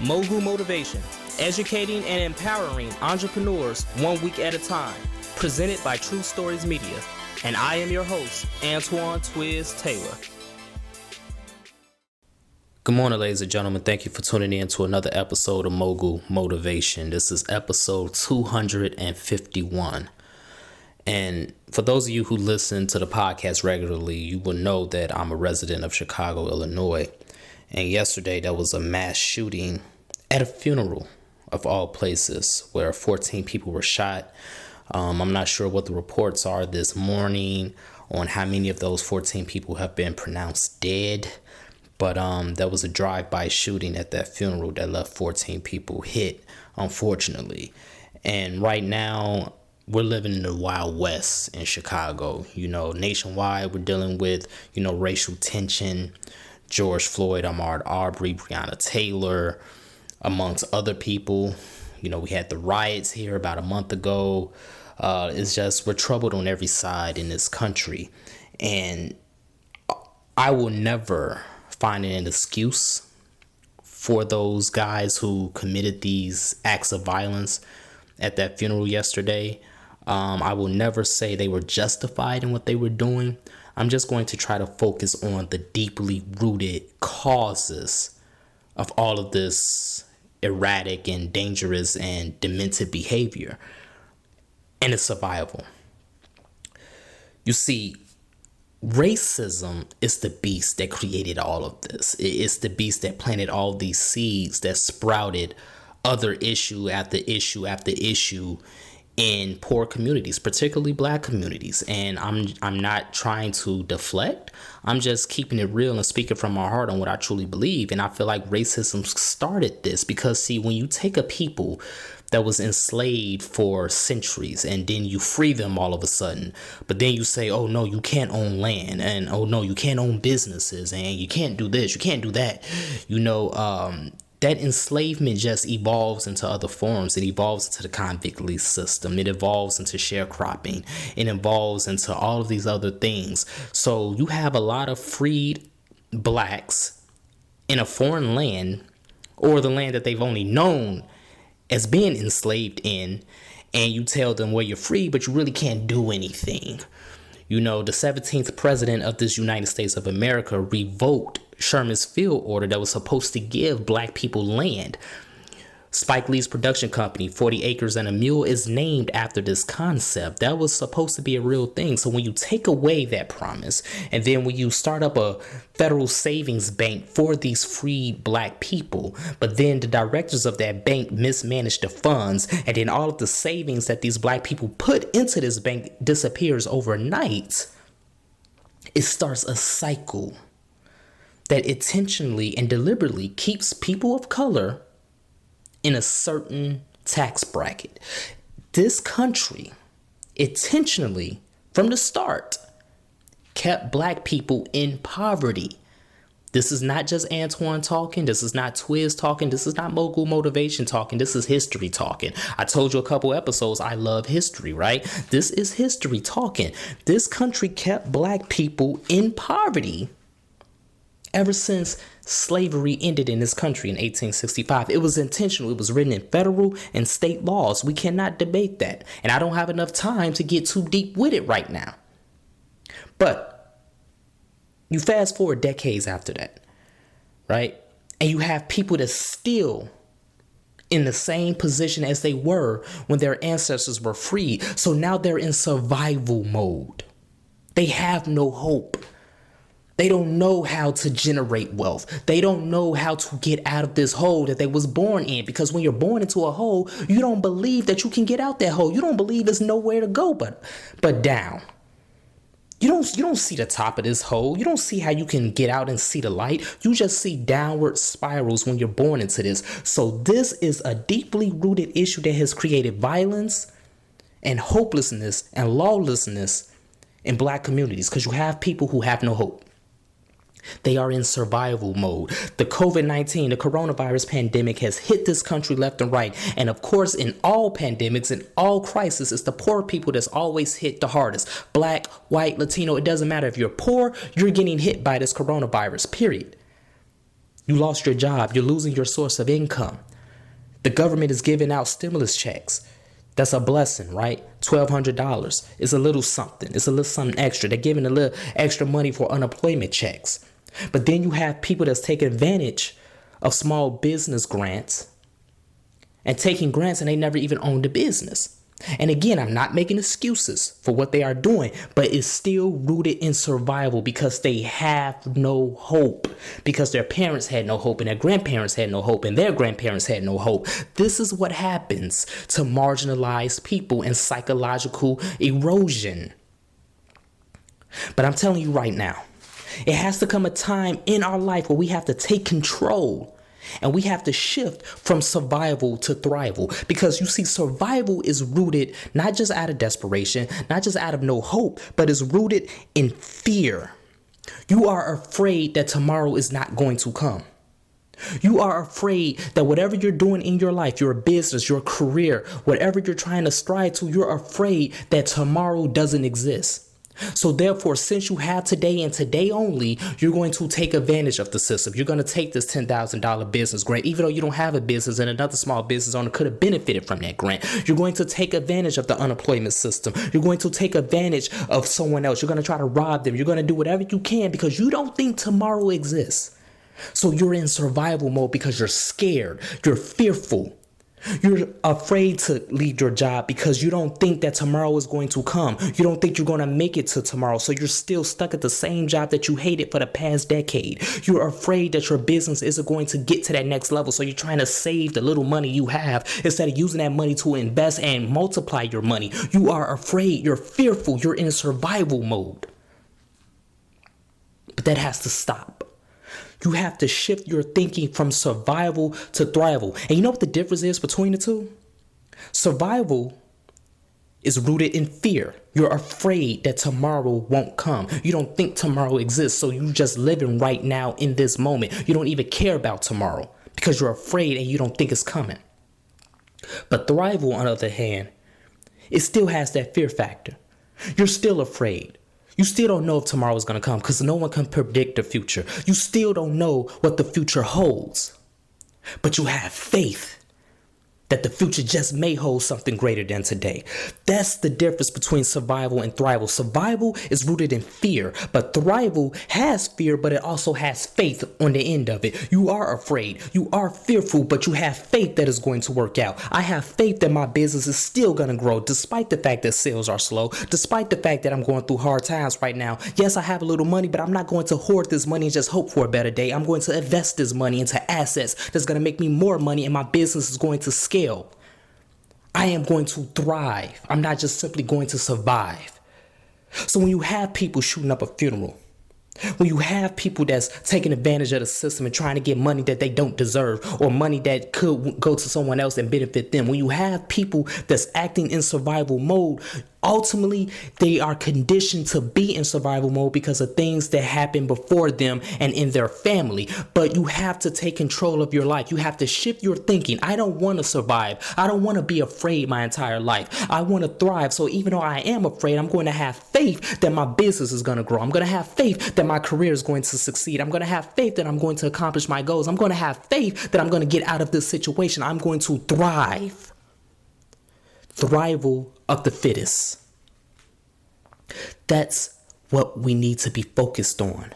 Mogul Motivation, educating and empowering entrepreneurs 1 week at a time. Presented by True Stories Media. And I am your host, Antoine Twiz Taylor. Good morning, ladies and gentlemen. Thank you for tuning in to another episode of Mogul Motivation. This is episode 251. And for those of you who listen to the podcast regularly, you will know that I'm a resident of Chicago, Illinois. And yesterday there was a mass shooting at a funeral of all places where 14 people were shot. I'm not sure what the reports are this morning on how many of those 14 people have been pronounced dead. But there was a drive-by shooting at that funeral that left 14 people hit, unfortunately. And right now, we're living in the Wild West in Chicago. You know, nationwide, we're dealing with, racial tension. George Floyd, Ahmaud Arbery, Breonna Taylor, amongst other people. We had the riots here about a month ago. It's just, we're troubled on every side in this country. And I will never find an excuse for those guys who committed these acts of violence at that funeral yesterday. I will never say they were justified in what they were doing. I'm just going to try to focus on the deeply rooted causes of all of this erratic and dangerous and demented behavior and its survival. You see, racism is the beast that created all of this. It's the beast that planted all these seeds that sprouted other issue after issue after issue in poor communities, particularly Black communities. And I'm not trying to deflect. I'm just keeping it real and speaking from my heart on what I truly believe. And I feel like racism started this because, see, when you take a people that was enslaved for centuries and then you free them all of a sudden, but then you say, oh no, you can't own land, and oh no, you can't own businesses, and you can't do this, you can't do that. That enslavement just evolves into other forms. It evolves into the convict lease system. It evolves into sharecropping. It evolves into all of these other things. So you have a lot of freed Blacks in a foreign land, or the land that they've only known as being enslaved in, and you tell them, well, you're free, but you really can't do anything. The 17th president of this United States of America revoked Sherman's field order that was supposed to give Black people land. Spike Lee's production company, 40 Acres and a Mule, is named after this concept. That was supposed to be a real thing. So when you take away that promise, and then when you start up a federal savings bank for these freed Black people, but then the directors of that bank mismanage the funds, and then all of the savings that these Black people put into this bank disappears overnight, it starts a cycle that intentionally and deliberately keeps people of color in a certain tax bracket. This country intentionally, from the start, kept Black people in poverty. This is not just Antoine talking. This is not Twiz talking. This is not Mogul Motivation talking. This is history talking. I told you a couple episodes, I love history, right? This is history talking. This country kept Black people in poverty ever since slavery ended in this country in 1865. It was intentional. It was written in federal and state laws. We cannot debate that. And I don't have enough time to get too deep with it right now. But you fast forward decades after that, right? And you have people that's still in the same position as they were when their ancestors were freed. So now they're in survival mode. They have no hope. They don't know how to generate wealth. They don't know how to get out of this hole that they was born in. Because when you're born into a hole, you don't believe that you can get out that hole. You don't believe there's nowhere to go but down. You don't see the top of this hole. You don't see how you can get out and see the light. You just see downward spirals when you're born into this. So this is a deeply rooted issue that has created violence and hopelessness and lawlessness in Black communities, because you have people who have no hope. They are in survival mode. The COVID-19, the coronavirus pandemic has hit this country left and right. And of course, in all pandemics and all crises, it's the poor people that's always hit the hardest. Black, white, Latino, it doesn't matter. If you're poor, you're getting hit by this coronavirus, period. You lost your job. You're losing your source of income. The government is giving out stimulus checks. That's a blessing, right? $1,200 is a little something. It's a little something extra. They're giving a little extra money for unemployment checks. But then you have people that's taking advantage of small business grants and taking grants and they never even owned a business. And again, I'm not making excuses for what they are doing, but it's still rooted in survival because they have no hope, because their parents had no hope and their grandparents had no hope and their grandparents had no hope. This is what happens to marginalized people and psychological erosion. But I'm telling you right now, it has to come a time in our life where we have to take control. And we have to shift from survival to thrival, because you see, survival is rooted not just out of desperation, not just out of no hope, but is rooted in fear. You are afraid that tomorrow is not going to come. You are afraid that whatever you're doing in your life, your business, your career, whatever you're trying to strive to, you're afraid that tomorrow doesn't exist. So therefore, since you have today and today only, you're going to take advantage of the system. You're going to take this $10,000 business grant, even though you don't have a business and another small business owner could have benefited from that grant. You're going to take advantage of the unemployment system. You're going to take advantage of someone else. You're going to try to rob them. You're going to do whatever you can because you don't think tomorrow exists. So you're in survival mode because you're scared. You're fearful. You're afraid to leave your job because you don't think that tomorrow is going to come. You don't think you're going to make it to tomorrow. So you're still stuck at the same job that you hated for the past decade. You're afraid that your business isn't going to get to that next level. So you're trying to save the little money you have instead of using that money to invest and multiply your money. You are afraid. You're fearful. You're in survival mode. But that has to stop. You have to shift your thinking from survival to thrival. And you know what the difference is between the two? Survival is rooted in fear. You're afraid that tomorrow won't come. You don't think tomorrow exists. So you're just living right now in this moment. You don't even care about tomorrow because you're afraid and you don't think it's coming. But thrival, on the other hand, it still has that fear factor. You're still afraid. You still don't know if tomorrow is going to come because no one can predict the future. You still don't know what the future holds. But you have faith that the future just may hold something greater than today. That's the difference between survival and thrival. Survival is rooted in fear, but thrival has fear, but it also has faith on the end of it. You are afraid, you are fearful, but you have faith that it's going to work out. I have faith that my business is still going to grow despite the fact that sales are slow, despite the fact that I'm going through hard times right now. Yes, I have a little money, but I'm not going to hoard this money and just hope for a better day. I'm going to invest this money into assets that's going to make me more money, and my business is going to scale. I am going to thrive. I'm not just simply going to survive. So when you have people shooting up a funeral, when you have people that's taking advantage of the system and trying to get money that they don't deserve or money that could go to someone else and benefit them, when you have people that's acting in survival mode, ultimately they are conditioned to be in survival mode because of things that happened before them and in their family. But you have to take control of your life. You have to shift your thinking. I don't want to survive. I don't want to be afraid my entire life. I want to thrive. So even though I am afraid, I'm going to have faith that my business is going to grow. I'm going to have faith that my career is going to succeed. I'm going to have faith that I'm going to accomplish my goals. I'm going to have faith that I'm going to get out of this situation. I'm going to thrive. Thrival of the fittest. That's what we need to be focused on.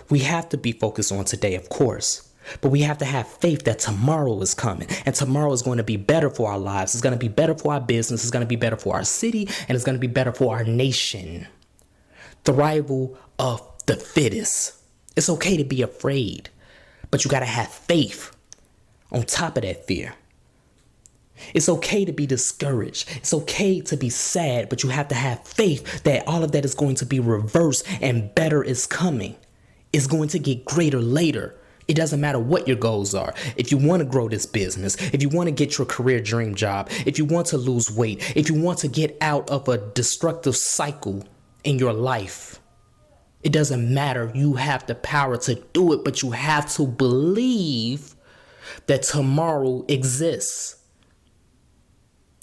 We have to be focused on today, of course, but we have to have faith that tomorrow is coming and tomorrow is going to be better for our lives. It's going to be better for our business. It's going to be better for our city, and it's going to be better for our nation. Thrival of the fittest. It's okay to be afraid, but you got to have faith on top of that fear. It's okay to be discouraged. It's okay to be sad, but you have to have faith that all of that is going to be reversed and better is coming. It's going to get greater later. It doesn't matter what your goals are. If you want to grow this business, if you want to get your career dream job, if you want to lose weight, if you want to get out of a destructive cycle in your life, it doesn't matter. You have the power to do it, but you have to believe that tomorrow exists.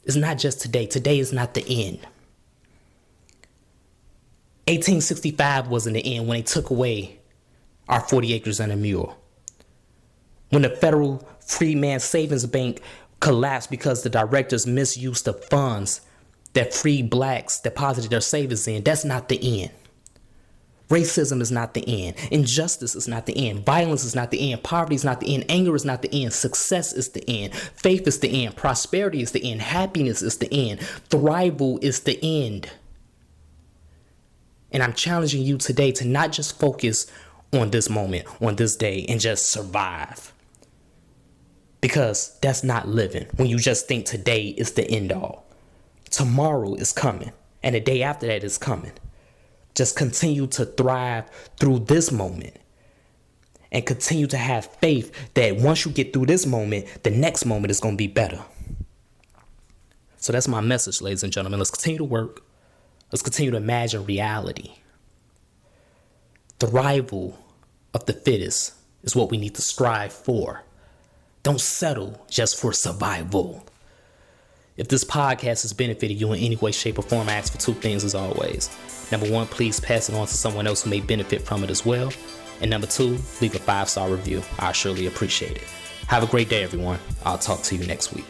It's not just today. Today is not the end. 1865 wasn't the end when they took away our 40 acres and a mule. When the Federal Freedman Savings Bank collapsed because the directors misused the funds that free blacks deposited their savings in, that's not the end. Racism is not the end. Injustice is not the end. Violence is not the end. Poverty is not the end. Anger is not the end. Success is the end. Faith is the end. Prosperity is the end. Happiness is the end. Thrival is the end. And I'm challenging you today to not just focus on this moment, on this day, and just survive. Because that's not living when you just think today is the end all. Tomorrow is coming, and the day after that is coming. Just continue to thrive through this moment and continue to have faith that once you get through this moment, the next moment is going to be better. So that's my message, ladies and gentlemen. Let's continue to work. Let's continue to imagine reality. Thrival of the fittest is what we need to strive for. Don't settle just for survival. If this podcast has benefited you in any way, shape, or form, I ask for two things as always. Number one, please pass it on to someone else who may benefit from it as well. And number two, leave a 5-star review. I surely appreciate it. Have a great day, everyone. I'll talk to you next week.